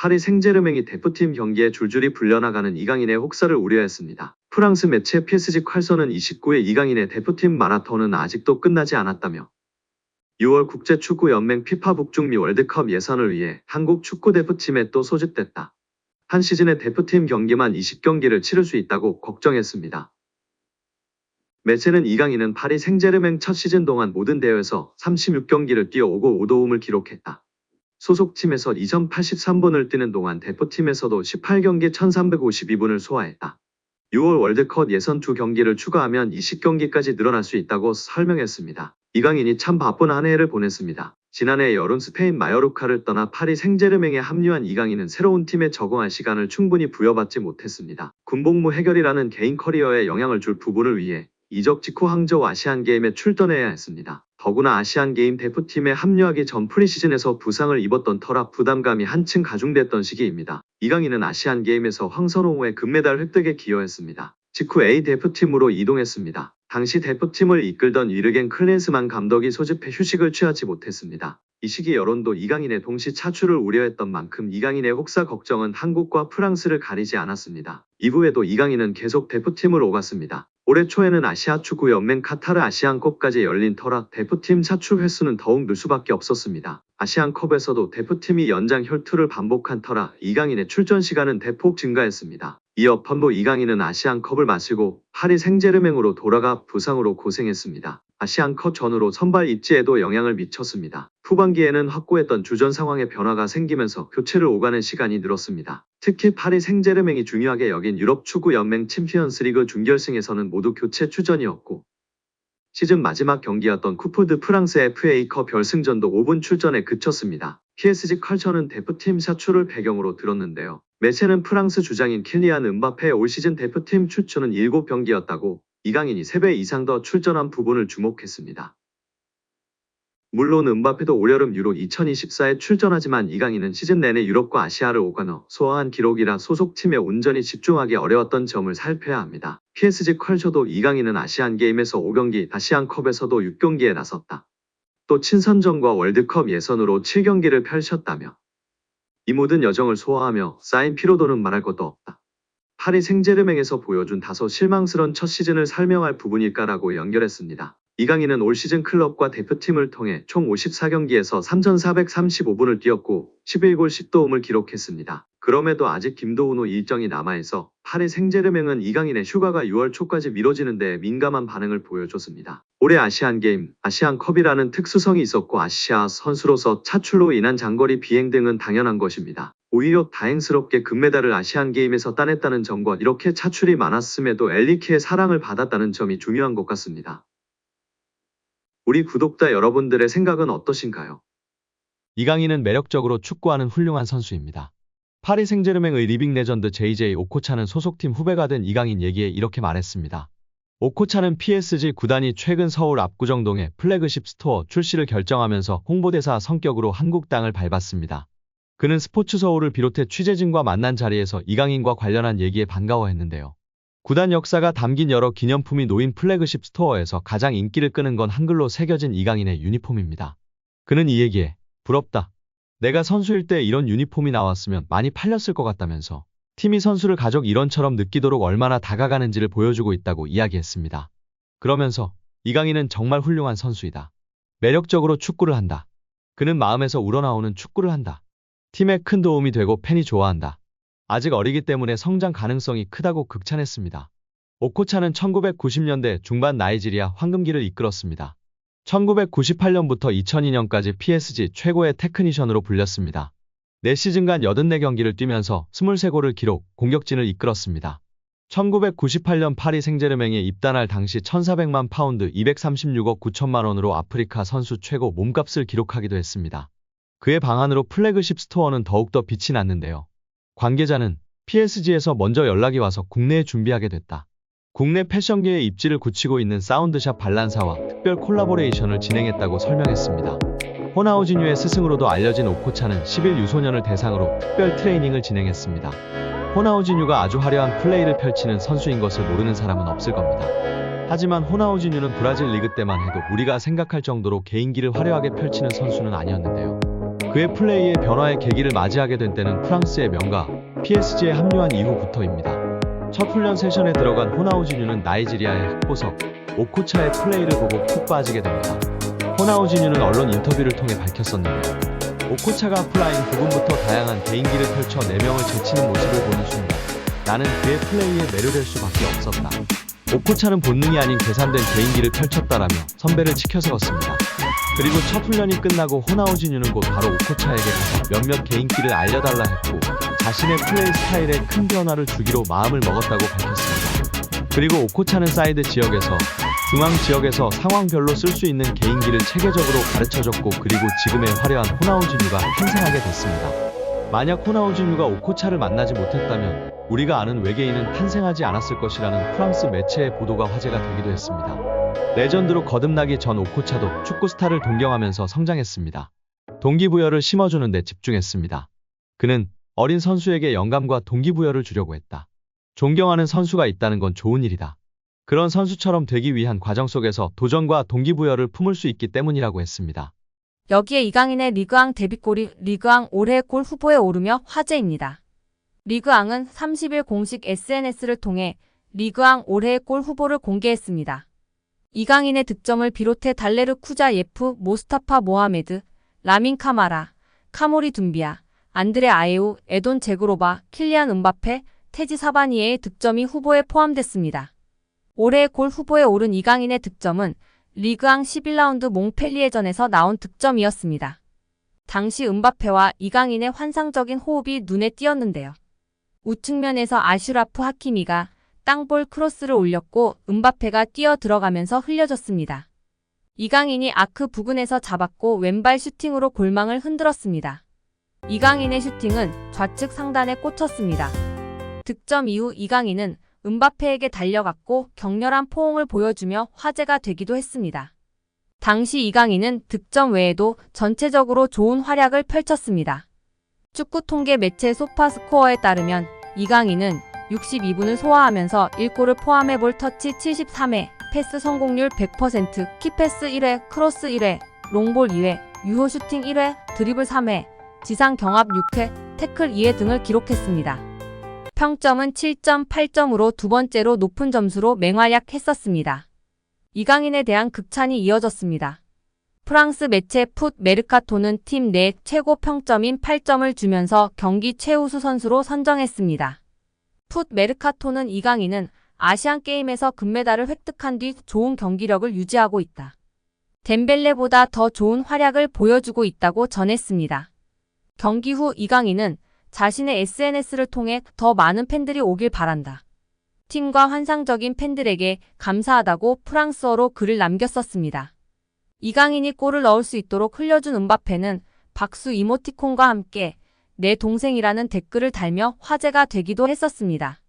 파리 생제르맹이 대표팀 경기에 줄줄이 불려나가는 이강인의 혹사를 우려했습니다. 프랑스 매체 PSG 콸서는 29일 이강인의 대표팀 마라톤은 아직도 끝나지 않았다며 6월 국제축구연맹 피파 북중미 월드컵 예선을 위해 한국 축구대표팀에 또 소집됐다. 한 시즌의 대표팀 경기만 20경기를 치를 수 있다고 걱정했습니다. 매체는 이강인은 파리 생제르맹 첫 시즌 동안 모든 대회에서 36경기를 뛰어오고 5도움을 기록했다. 소속팀에서 2083분을 뛰는 동안 대표팀에서도 18경기 1352분을 소화했다. 6월 월드컵 예선 2경기를 추가하면 20경기까지 늘어날 수 있다고 설명했습니다. 이강인이 참 바쁜 한 해를 보냈습니다. 지난해 여름 스페인 마요르카를 떠나 파리 생제르맹에 합류한 이강인은 새로운 팀에 적응할 시간을 충분히 부여받지 못했습니다. 군복무 해결이라는 개인 커리어에 영향을 줄 부분을 위해 이적 직후 항저우 아시안게임에 출전해야 했습니다. 더구나 아시안게임 대표팀에 합류하기 전 프리시즌에서 부상을 입었던 터라 부담감이 한층 가중됐던 시기입니다. 이강인은 아시안게임에서 황선홍의 금메달 획득에 기여했습니다. 직후 A 대표팀으로 이동했습니다. 당시 대표팀을 이끌던 위르겐 클린스만 감독이 소집해 휴식을 취하지 못했습니다. 이 시기 여론도 이강인의 동시 차출을 우려했던 만큼 이강인의 혹사 걱정은 한국과 프랑스를 가리지 않았습니다. 이후에도 이강인은 계속 대표팀을 오갔습니다. 올해 초에는 아시아축구연맹 카타르 아시안컵까지 열린 터라 대표팀 차출 횟수는 더욱 늘 수밖에 없었습니다. 아시안컵에서도 대표팀이 연장 혈투를 반복한 터라 이강인의 출전 시간은 대폭 증가했습니다. 이어 펀보 이강인은 아시안컵을 마치고 파리 생제르맹으로 돌아가 부상으로 고생했습니다. 아시안컵 전후로 선발 입지에도 영향을 미쳤습니다. 후반기에는 확고했던 주전 상황에 변화가 생기면서 교체를 오가는 시간이 늘었습니다. 특히 파리 생제르맹이 중요하게 여긴 유럽 축구 연맹 챔피언스리그 준결승에서는 모두 교체 출전이었고 시즌 마지막 경기였던 쿠프 드 프랑스 FA컵 결승전도 5분 출전에 그쳤습니다. PSG 컬처는 대표팀 차출을 배경으로 들었는데요. 매체는 프랑스 주장인 킬리안 음바페의 올 시즌 대표팀 출전은 7경기였다고 이강인이 3배 이상 더 출전한 부분을 주목했습니다. 물론 음바페도 올여름 유로 2024에 출전하지만 이강인은 시즌 내내 유럽과 아시아를 오가며 소화한 기록이라 소속팀에 온전히 집중하기 어려웠던 점을 살펴야 합니다. PSG 컬처도 이강인은 아시안게임에서 5경기, 아시안컵에서도 6경기에 나섰다. 또 친선전과 월드컵 예선으로 7경기를 펼쳤다며 이 모든 여정을 소화하며 쌓인 피로도는 말할 것도 없다. 파리 생제르맹에서 보여준 다소 실망스러운 첫 시즌을 설명할 부분일까라고 연결했습니다. 이강인은 올 시즌 클럽과 대표팀을 통해 총 54경기에서 3,435분을 뛰었고 11골 10도움을 기록했습니다. 그럼에도 아직 김도훈 일정이 남아있어 파리 생제르맹은 이강인의 휴가가 6월 초까지 미뤄지는 데 민감한 반응을 보여줬습니다. 올해 아시안게임, 아시안컵이라는 특수성이 있었고 아시아 선수로서 차출로 인한 장거리 비행 등은 당연한 것입니다. 오히려 다행스럽게 금메달을 아시안게임에서 따냈다는 점과 이렇게 차출이 많았음에도 엘리키의 사랑을 받았다는 점이 중요한 것 같습니다. 우리 구독자 여러분들의 생각은 어떠신가요? 이강인은 매력적으로 축구하는 훌륭한 선수입니다. 파리 생제르맹의 리빙 레전드 JJ 오코차는 소속팀 후배가 된 이강인 얘기에 이렇게 말했습니다. 오코차는 PSG 구단이 최근 서울 압구정동에 플래그십 스토어 출시를 결정하면서 홍보대사 성격으로 한국 땅을 밟았습니다. 그는 스포츠서울을 비롯해 취재진과 만난 자리에서 이강인과 관련한 얘기에 반가워했는데요. 구단 역사가 담긴 여러 기념품이 놓인 플래그십 스토어에서 가장 인기를 끄는 건 한글로 새겨진 이강인의 유니폼입니다. 그는 이 얘기에 부럽다. 내가 선수일 때 이런 유니폼이 나왔으면 많이 팔렸을 것 같다면서 팀이 선수를 가족 일원처럼 느끼도록 얼마나 다가가는지를 보여주고 있다고 이야기했습니다. 그러면서 이강인은 정말 훌륭한 선수이다. 매력적으로 축구를 한다. 그는 마음에서 우러나오는 축구를 한다. 팀에 큰 도움이 되고 팬이 좋아한다. 아직 어리기 때문에 성장 가능성이 크다고 극찬했습니다. 오코차는 1990년대 중반 나이지리아 황금기를 이끌었습니다. 1998년부터 2002년까지 PSG 최고의 테크니션으로 불렸습니다. 4시즌간 84경기를 뛰면서 23골을 기록, 공격진을 이끌었습니다. 1998년 파리 생제르맹에 입단할 당시 1,400만 파운드 236억 9천만 원으로 아프리카 선수 최고 몸값을 기록하기도 했습니다. 그의 방한으로 플래그십 스토어는 더욱더 빛이 났는데요. 관계자는 PSG에서 먼저 연락이 와서 국내에 준비하게 됐다. 국내 패션계의 입지를 굳히고 있는 사운드샵 발란사와 특별 콜라보레이션을 진행했다고 설명했습니다. 호나우지뉴의 스승으로도 알려진 오코차는 10일 유소년을 대상으로 특별 트레이닝을 진행했습니다. 호나우지뉴가 아주 화려한 플레이를 펼치는 선수인 것을 모르는 사람은 없을 겁니다. 하지만 호나우지뉴는 브라질 리그 때만 해도 우리가 생각할 정도로 개인기를 화려하게 펼치는 선수는 아니었는데요. 그의 플레이의 변화의 계기를 맞이하게 된 때는 프랑스의 명가 PSG에 합류한 이후부터입니다. 첫 훈련 세션에 들어간 호나우지뉴는 나이지리아의 흑보석 오코차의 플레이를 보고 푹 빠지게 됩니다. 호나우지뉴는 언론 인터뷰를 통해 밝혔었는데요. 오코차가 플라잉 부분부터 다양한 개인기를 펼쳐 4명을 제치는 모습을 보는 순간 나는 그의 플레이에 매료될 수밖에 없었다. 오코차는 본능이 아닌 계산된 개인기를 펼쳤다라며 선배를 치켜세웠습니다. 그리고 첫 훈련이 끝나고 호나우지뉴는 곧 바로 오코차에게 가서 몇몇 개인기를 알려달라 했고 자신의 플레이 스타일에 큰 변화를 주기로 마음을 먹었다고 밝혔습니다. 그리고 오코차는 사이드 지역에서 중앙 지역에서 상황별로 쓸 수 있는 개인기를 체계적으로 가르쳐줬고 그리고 지금의 화려한 호나우지뉴가 탄생하게 됐습니다. 만약 호나우지뉴가 오코차를 만나지 못했다면 우리가 아는 외계인은 탄생하지 않았을 것이라는 프랑스 매체의 보도가 화제가 되기도 했습니다. 레전드로 거듭나기 전 오코차도 축구 스타를 동경하면서 성장했습니다. 동기부여를 심어주는 데 집중했습니다. 그는 어린 선수에게 영감과 동기부여를 주려고 했다. 존경하는 선수가 있다는 건 좋은 일이다. 그런 선수처럼 되기 위한 과정 속에서 도전과 동기부여를 품을 수 있기 때문이라고 했습니다. 여기에 이강인의 리그앙 데뷔골이 리그앙 올해의 골 후보에 오르며 화제입니다. 리그앙은 30일 공식 SNS를 통해 리그앙 올해의 골 후보를 공개했습니다. 이강인의 득점을 비롯해 달레르 쿠자 예프, 모스타파 모하메드, 라민 카마라, 카모리 둠비아, 안드레 아예우, 에돈 제그로바, 킬리안 음바페, 테지 사바니에의 득점이 후보에 포함됐습니다. 올해의 골 후보에 오른 이강인의 득점은 리그앙 11라운드 몽펠리에전에서 나온 득점이었습니다. 당시 음바페와 이강인의 환상적인 호흡이 눈에 띄었는데요. 우측면에서 아슈라프 하키미가 땅볼 크로스를 올렸고 음바페가 뛰어 들어가면서 흘려줬습니다. 이강인이 아크 부근에서 잡았고 왼발 슈팅으로 골망을 흔들었습니다. 이강인의 슈팅은 좌측 상단에 꽂혔습니다. 득점 이후 이강인은 음바페에게 달려갔고 격렬한 포옹을 보여주며 화제가 되기도 했습니다. 당시 이강인은 득점 외에도 전체적으로 좋은 활약을 펼쳤습니다. 축구 통계 매체 소파스코어에 따르면 이강인은 62분을 소화하면서 1골을 포함해 볼 터치 73회, 패스 성공률 100%, 키패스 1회, 크로스 1회, 롱볼 2회, 유효 슈팅 1회, 드리블 3회, 지상 경합 6회, 태클 2회 등을 기록했습니다. 평점은 7.8점으로 두 번째로 높은 점수로 맹활약했었습니다. 이강인에 대한 극찬이 이어졌습니다. 프랑스 매체 풋 메르카토는 팀 내 최고 평점인 8점을 주면서 경기 최우수 선수로 선정했습니다. 풋 메르카토는 이강인은 아시안게임에서 금메달을 획득한 뒤 좋은 경기력을 유지하고 있다. 덴벨레보다 더 좋은 활약을 보여주고 있다고 전했습니다. 경기 후 이강인은 자신의 SNS를 통해 더 많은 팬들이 오길 바란다. 팀과 환상적인 팬들에게 감사하다고 프랑스어로 글을 남겼었습니다. 이강인이 골을 넣을 수 있도록 흘려준 음바페는 박수 이모티콘과 함께 내 동생이라는 댓글을 달며 화제가 되기도 했었습니다.